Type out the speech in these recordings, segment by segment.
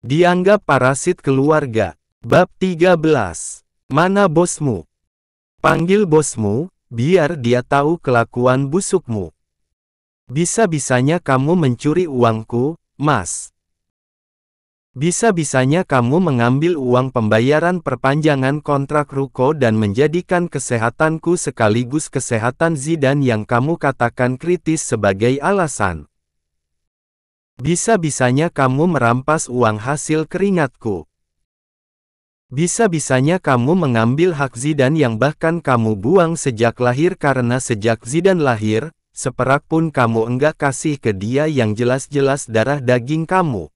Dianggap parasit keluarga. Bab 13. Mana bosmu? Panggil bosmu, biar dia tahu kelakuan busukmu. Bisa-bisanya kamu mencuri uangku, Mas. Bisa-bisanya kamu mengambil uang pembayaran perpanjangan kontrak ruko dan menjadikan kesehatanku sekaligus kesehatan Zidane yang kamu katakan kritis sebagai alasan. Bisa-bisanya kamu merampas uang hasil keringatku. Bisa-bisanya kamu mengambil hak Zidane yang bahkan kamu buang sejak lahir karena sejak Zidane lahir, seperak pun kamu enggak kasih ke dia yang jelas-jelas darah daging kamu.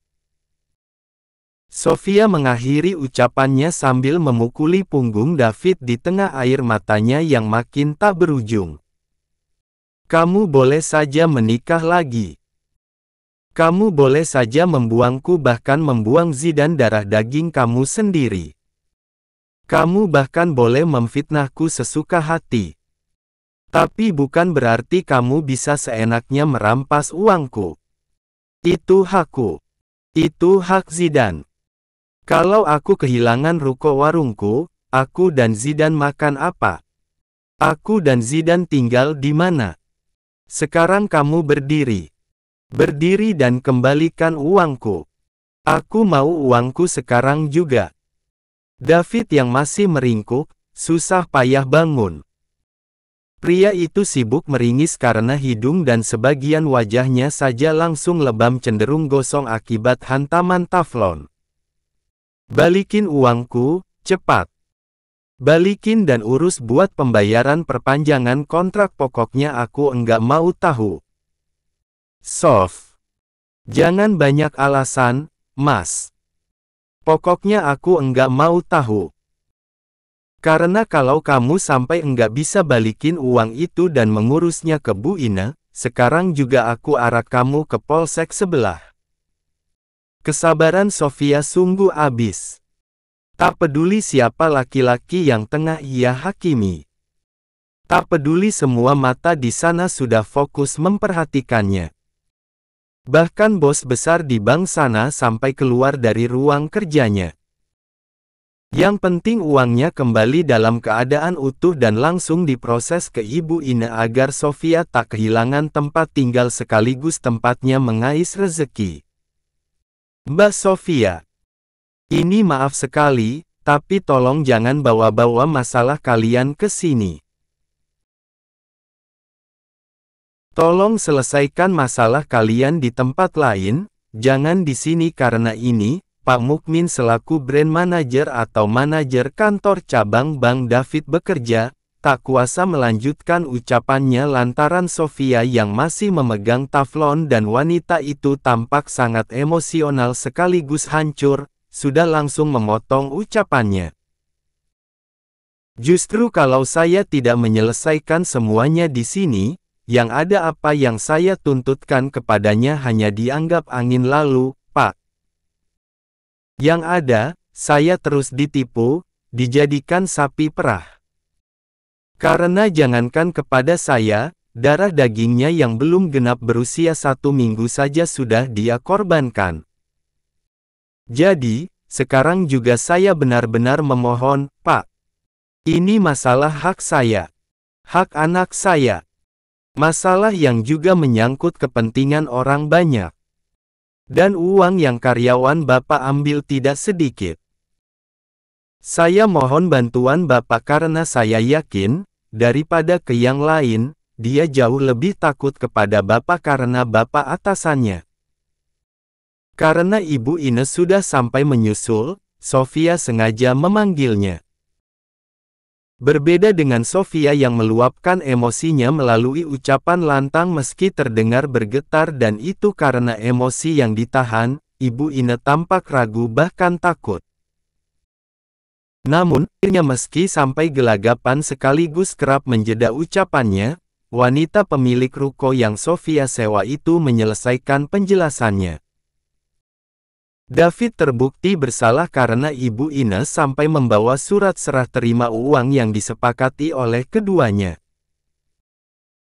Sofia mengakhiri ucapannya sambil memukuli punggung David di tengah air matanya yang makin tak berujung. Kamu boleh saja menikah lagi. Kamu boleh saja membuangku bahkan membuang Zidane darah daging kamu sendiri. Kamu bahkan boleh memfitnahku sesuka hati. Tapi bukan berarti kamu bisa seenaknya merampas uangku. Itu hakku. Itu hak Zidane. Kalau aku kehilangan ruko warungku, aku dan Zidane makan apa? Aku dan Zidane tinggal di mana? Sekarang kamu berdiri. Berdiri dan kembalikan uangku. Aku mau uangku sekarang juga. David yang masih meringkuk, susah payah bangun. Pria itu sibuk meringis karena hidung dan sebagian wajahnya saja langsung lebam cenderung gosong akibat hantaman taflon. Balikin uangku, cepat. Balikin dan urus buat pembayaran perpanjangan kontrak pokoknya aku enggak mau tahu. Sof. Jangan banyak alasan, Mas. Pokoknya aku enggak mau tahu. Karena kalau kamu sampai enggak bisa balikin uang itu dan mengurusnya ke Bu Ine, sekarang juga aku arak kamu ke polsek sebelah. Kesabaran Sofia sungguh habis. Tak peduli siapa laki-laki yang tengah ia hakimi. Tak peduli semua mata di sana sudah fokus memperhatikannya. Bahkan bos besar di bank sana sampai keluar dari ruang kerjanya. Yang penting uangnya kembali dalam keadaan utuh dan langsung diproses ke Ibu Ine agar Sofia tak kehilangan tempat tinggal sekaligus tempatnya mengais rezeki. Mbak Sofia, ini maaf sekali, tapi tolong jangan bawa-bawa masalah kalian ke sini. Tolong selesaikan masalah kalian di tempat lain, jangan di sini karena ini, Pak Mukmin selaku brand manager atau manajer kantor cabang Bank David bekerja, tak kuasa melanjutkan ucapannya lantaran Sofia yang masih memegang taflon dan wanita itu tampak sangat emosional sekaligus hancur, sudah langsung memotong ucapannya. Justru kalau saya tidak menyelesaikan semuanya di sini, yang ada apa yang saya tuntutkan kepadanya hanya dianggap angin lalu, Pak. Yang ada, saya terus ditipu, dijadikan sapi perah. Karena jangankan kepada saya, darah dagingnya yang belum genap berusia 1 minggu saja sudah dia korbankan. Jadi, sekarang juga saya benar-benar memohon, Pak. Ini masalah hak saya. Hak anak saya. Masalah yang juga menyangkut kepentingan orang banyak. Dan uang yang karyawan Bapak ambil tidak sedikit. Saya mohon bantuan Bapak karena saya yakin, daripada ke yang lain, dia jauh lebih takut kepada Bapak karena Bapak atasannya. Karena Ibu Ine sudah sampai menyusul, Sofia sengaja memanggilnya. Berbeda dengan Sofia yang meluapkan emosinya melalui ucapan lantang meski terdengar bergetar dan itu karena emosi yang ditahan, Ibu Ine tampak ragu bahkan takut. Namun, akhirnya meski sampai gelagapan sekaligus kerap menjeda ucapannya, wanita pemilik ruko yang Sofia sewa itu menyelesaikan penjelasannya. David terbukti bersalah karena Ibu Ine sampai membawa surat serah terima uang yang disepakati oleh keduanya.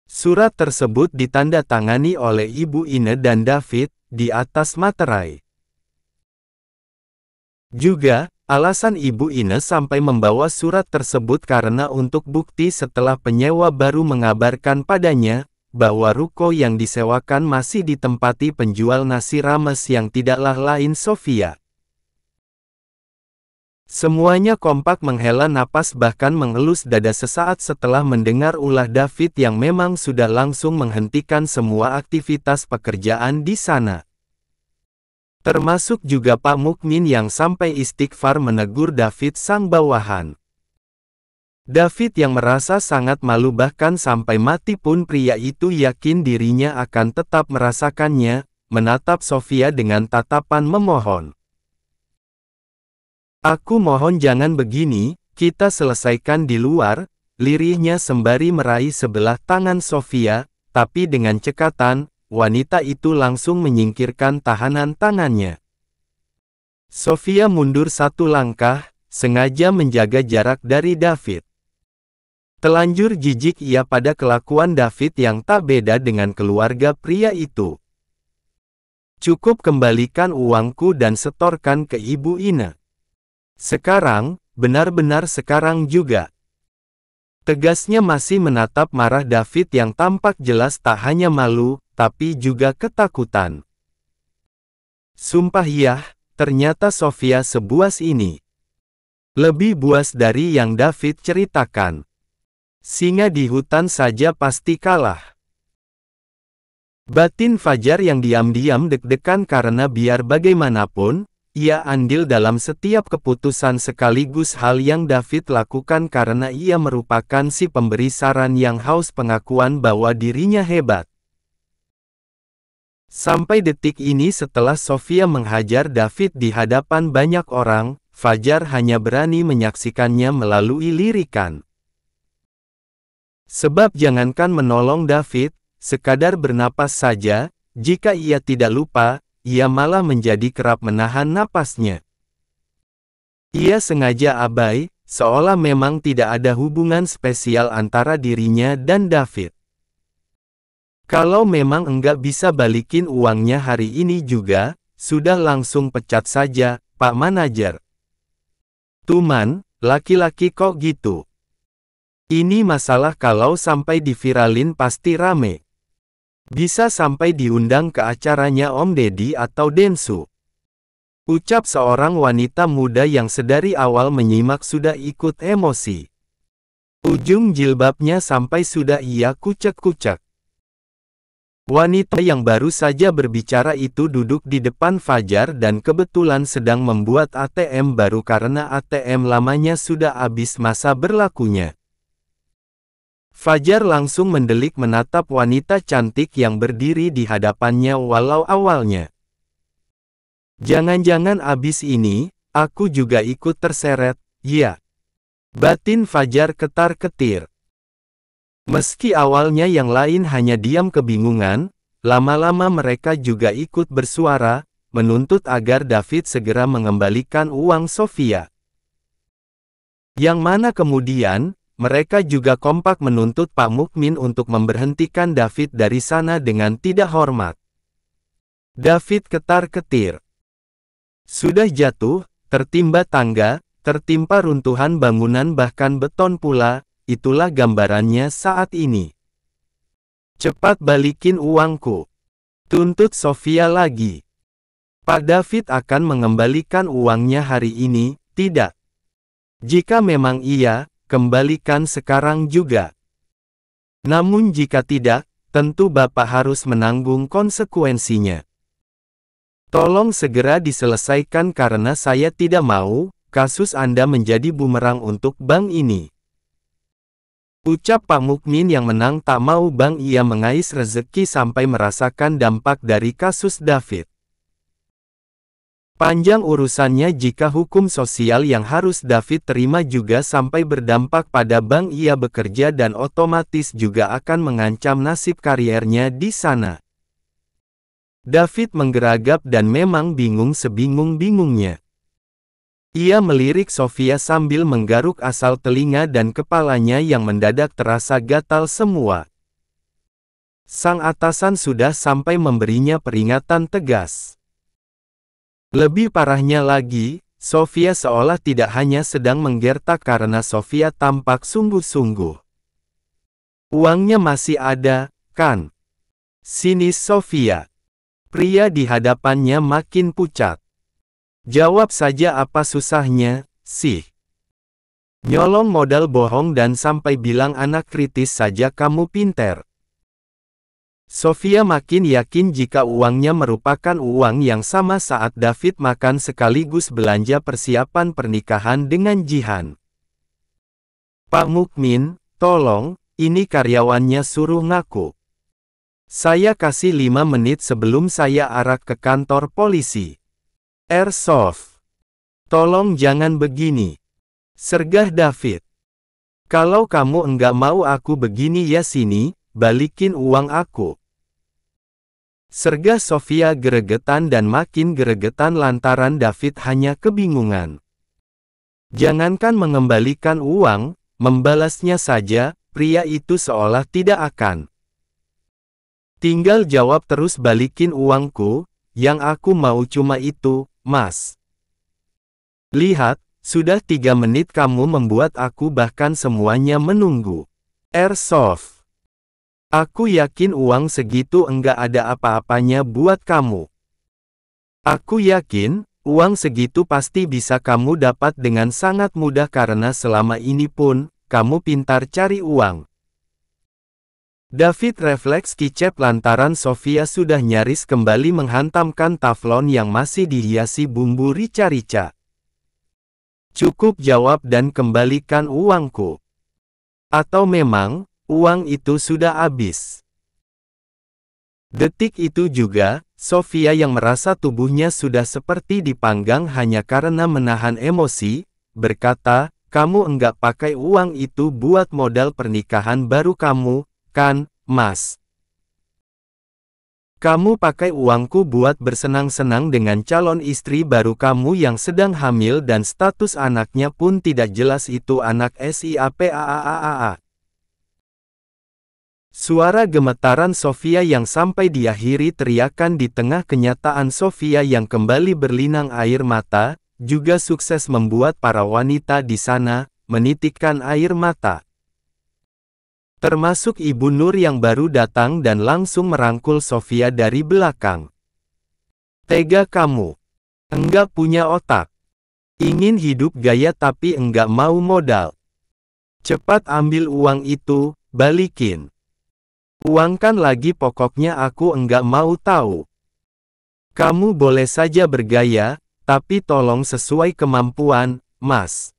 Surat tersebut ditandatangani oleh Ibu Ine dan David, di atas materai. Juga, alasan Ibu Ines sampai membawa surat tersebut karena untuk bukti setelah penyewa baru mengabarkan padanya, bahwa ruko yang disewakan masih ditempati penjual nasi rames yang tidaklah lain Sofia. Semuanya kompak menghela napas bahkan mengelus dada sesaat setelah mendengar ulah David yang memang sudah langsung menghentikan semua aktivitas pekerjaan di sana. Termasuk juga Pak Mukmin yang sampai istighfar menegur David sang bawahan. David yang merasa sangat malu bahkan sampai mati pun pria itu yakin dirinya akan tetap merasakannya, menatap Sofia dengan tatapan memohon. Aku mohon jangan begini, kita selesaikan di luar, lirihnya sembari meraih sebelah tangan Sofia, tapi dengan cekatan, wanita itu langsung menyingkirkan tahanan tangannya. Sofia mundur satu langkah, sengaja menjaga jarak dari David. Telanjur jijik ia pada kelakuan David yang tak beda dengan keluarga pria itu. Cukup kembalikan uangku dan setorkan ke Ibu Ine. Sekarang, benar-benar sekarang juga. Tegasnya masih menatap marah David yang tampak jelas tak hanya malu, tapi juga ketakutan. Sumpah ya, ternyata Sofia sebuas ini. Lebih buas dari yang David ceritakan. Singa di hutan saja pasti kalah. Batin Fajar yang diam-diam deg-degan karena biar bagaimanapun, ia andil dalam setiap keputusan sekaligus hal yang David lakukan karena ia merupakan si pemberi saran yang haus pengakuan bahwa dirinya hebat. Sampai detik ini setelah Sofia menghajar David di hadapan banyak orang, Fajar hanya berani menyaksikannya melalui lirikan. Sebab jangankan menolong David, sekadar bernapas saja, jika ia tidak lupa, ia malah menjadi kerap menahan napasnya. Ia sengaja abai, seolah memang tidak ada hubungan spesial antara dirinya dan David. Kalau memang enggak bisa balikin uangnya hari ini juga, sudah langsung pecat saja, Pak Manajer. Tuman, laki-laki kok gitu. Ini masalah kalau sampai diviralin pasti rame. Bisa sampai diundang ke acaranya Om Deddy atau Densu. Ucap seorang wanita muda yang sedari awal menyimak sudah ikut emosi. Ujung jilbabnya sampai sudah ia kucek-kucek. Wanita yang baru saja berbicara itu duduk di depan Fajar dan kebetulan sedang membuat ATM baru karena ATM lamanya sudah habis masa berlakunya. Fajar langsung mendelik menatap wanita cantik yang berdiri di hadapannya walau awalnya. Jangan-jangan abis ini, aku juga ikut terseret, ya. Batin Fajar ketar-ketir. Meski awalnya yang lain hanya diam kebingungan, lama-lama mereka juga ikut bersuara, menuntut agar David segera mengembalikan uang Sofia. Yang mana kemudian, mereka juga kompak menuntut Pak Mukmin untuk memberhentikan David dari sana dengan tidak hormat. David ketar-ketir. Sudah jatuh, tertimba tangga, tertimpa runtuhan bangunan bahkan beton pula, itulah gambarannya saat ini. Cepat balikin uangku. Tuntut Sofia lagi. Pak David akan mengembalikan uangnya hari ini, tidak. Jika memang iya, kembalikan sekarang juga. Namun jika tidak, tentu Bapak harus menanggung konsekuensinya. Tolong segera diselesaikan karena saya tidak mau, kasus Anda menjadi bumerang untuk bank ini. Ucap Pak Mukmin yang menang tak mau bank ia mengais rezeki sampai merasakan dampak dari kasus David. Panjang urusannya jika hukum sosial yang harus David terima juga sampai berdampak pada bank ia bekerja dan otomatis juga akan mengancam nasib kariernya di sana. David menggeragap dan memang bingung sebingung-bingungnya. Ia melirik Sofia sambil menggaruk asal telinga dan kepalanya yang mendadak terasa gatal semua. Sang atasan sudah sampai memberinya peringatan tegas. Lebih parahnya lagi, Sofia seolah tidak hanya sedang menggertak karena Sofia tampak sungguh-sungguh. Uangnya masih ada, kan? Sinis Sofia. Pria di hadapannya makin pucat. Jawab saja apa susahnya, sih. Nyolong modal bohong dan sampai bilang anak kritis saja kamu pinter. Sofia makin yakin jika uangnya merupakan uang yang sama saat David makan sekaligus belanja persiapan pernikahan dengan Jihan. Pak Mukmin, tolong, ini karyawannya suruh ngaku. Saya kasih 5 menit sebelum saya arak ke kantor polisi. Airsoft. Tolong jangan begini. Sergah David. Kalau kamu enggak mau aku begini ya sini, balikin uang aku. Sergah Sofia geregetan dan makin geregetan lantaran David hanya kebingungan. Jangankan mengembalikan uang, membalasnya saja, pria itu seolah tidak akan. Tinggal jawab terus balikin uangku, yang aku mau cuma itu, Mas. Lihat, sudah 3 menit kamu membuat aku bahkan semuanya menunggu. Airsoft. Aku yakin uang segitu enggak ada apa-apanya buat kamu. Aku yakin, uang segitu pasti bisa kamu dapat dengan sangat mudah karena selama ini pun, kamu pintar cari uang. David refleks kicep lantaran Sofia sudah nyaris kembali menghantamkan taflon yang masih dihiasi bumbu rica-rica. Cukup jawab dan kembalikan uangku. Atau memang, uang itu sudah habis. Detik itu juga, Sofia yang merasa tubuhnya sudah seperti dipanggang hanya karena menahan emosi, berkata, kamu enggak pakai uang itu buat modal pernikahan baru kamu, kan, Mas? Kamu pakai uangku buat bersenang-senang dengan calon istri baru kamu yang sedang hamil dan status anaknya pun tidak jelas itu anak SIAPAAAA. Suara gemetaran Sofia yang sampai diakhiri teriakan di tengah kenyataan Sofia yang kembali berlinang air mata, juga sukses membuat para wanita di sana menitikkan air mata. Termasuk Ibu Nur yang baru datang dan langsung merangkul Sofia dari belakang. Tega kamu. Enggak punya otak. Ingin hidup gaya tapi enggak mau modal. Cepat ambil uang itu, balikin. Uangkan lagi pokoknya aku enggak mau tahu. Kamu boleh saja bergaya, tapi tolong sesuai kemampuan, Mas.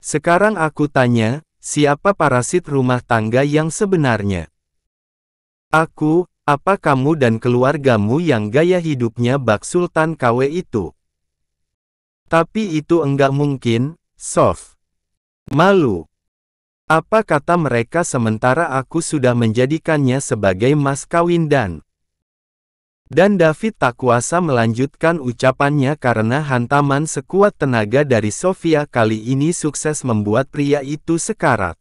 Sekarang aku tanya, siapa parasit rumah tangga yang sebenarnya? Aku, apa kamu dan keluargamu yang gaya hidupnya bak Sultan KW itu? Tapi itu enggak mungkin, Sof. Malu. Apa kata mereka sementara aku sudah menjadikannya sebagai mas kawin dan David tak kuasa melanjutkan ucapannya karena hantaman sekuat tenaga dari Sofia kali ini sukses membuat pria itu sekarat.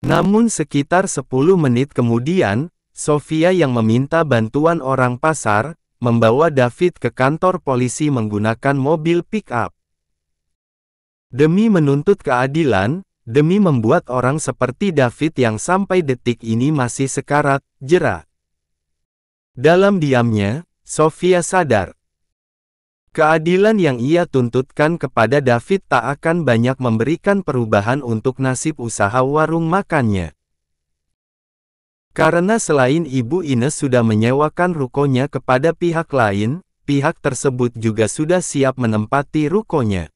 Namun sekitar 10 menit kemudian, Sofia yang meminta bantuan orang pasar, membawa David ke kantor polisi menggunakan mobil pick-up. Demi menuntut keadilan, demi membuat orang seperti David yang sampai detik ini masih sekarat, jera. Dalam diamnya, Sofia sadar. Keadilan yang ia tuntutkan kepada David tak akan banyak memberikan perubahan untuk nasib usaha warung makannya. Karena selain Ibu Ines sudah menyewakan rukonya kepada pihak lain, pihak tersebut juga sudah siap menempati rukonya.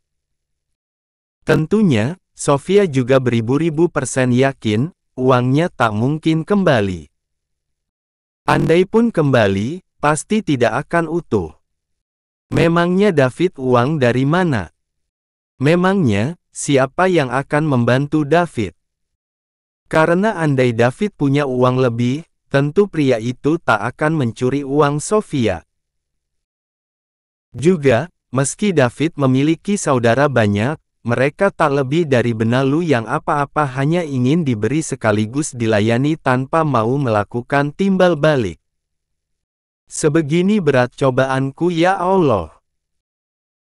Tentunya, Sofia juga beribu-ribu persen yakin, uangnya tak mungkin kembali. Andaipun kembali, pasti tidak akan utuh. Memangnya David uang dari mana? Memangnya, siapa yang akan membantu David? Karena andai David punya uang lebih, tentu pria itu tak akan mencuri uang Sofia. Juga, meski David memiliki saudara banyak, mereka tak lebih dari benalu yang apa-apa hanya ingin diberi sekaligus dilayani tanpa mau melakukan timbal balik. Sebegini berat cobaanku ya Allah.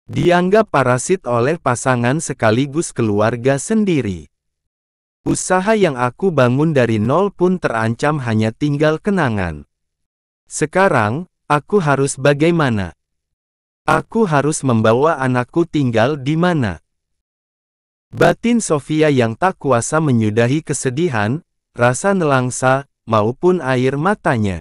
Dianggap parasit oleh pasangan sekaligus keluarga sendiri. Usaha yang aku bangun dari nol pun terancam hanya tinggal kenangan. Sekarang, aku harus bagaimana? Aku harus membawa anakku tinggal di mana? Batin Sofia yang tak kuasa menyudahi kesedihan, rasa nelangsa, maupun air matanya.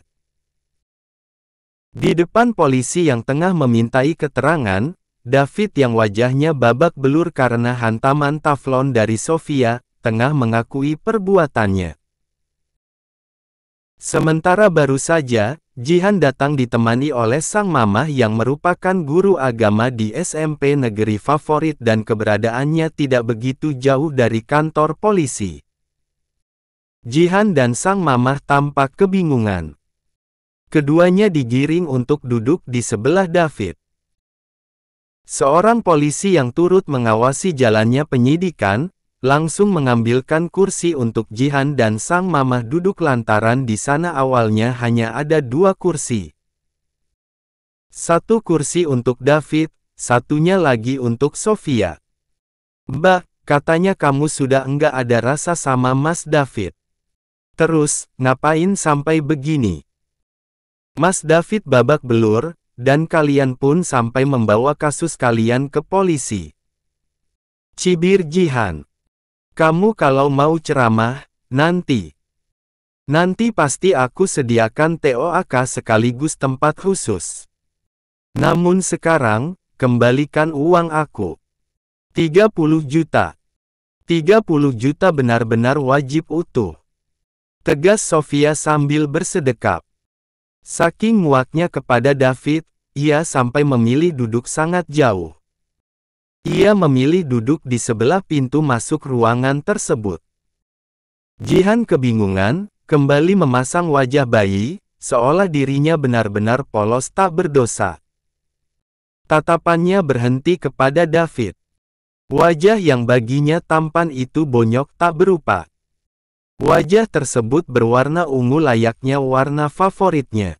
Di depan polisi yang tengah memintai keterangan, David yang wajahnya babak belur karena hantaman taflon dari Sofia, tengah mengakui perbuatannya. Sementara baru saja, Jihan datang ditemani oleh sang mamah yang merupakan guru agama di SMP negeri favorit dan keberadaannya tidak begitu jauh dari kantor polisi. Jihan dan sang mamah tampak kebingungan. Keduanya digiring untuk duduk di sebelah David. Seorang polisi yang turut mengawasi jalannya penyidikan, langsung mengambilkan kursi untuk Jihan dan sang mamah duduk lantaran di sana awalnya hanya ada 2 kursi. Satu kursi untuk David, satunya lagi untuk Sofia. "Mbak, katanya kamu sudah enggak ada rasa sama Mas David. Terus, ngapain sampai begini?" Mas David babak belur, "Dan kalian pun sampai membawa kasus kalian ke polisi," cibir Jihan. "Kamu kalau mau ceramah, nanti pasti aku sediakan TOAK sekaligus tempat khusus. Namun sekarang, kembalikan uang aku. 30 juta. 30 juta benar-benar wajib utuh," tegas Sofia sambil bersedekap. Saking muaknya kepada David, ia sampai memilih duduk sangat jauh. Ia memilih duduk di sebelah pintu masuk ruangan tersebut. Jihan kebingungan, kembali memasang wajah bayi, seolah dirinya benar-benar polos tak berdosa. Tatapannya berhenti kepada David. Wajah yang baginya tampan itu bonyok tak berupa. Wajah tersebut berwarna ungu layaknya warna favoritnya.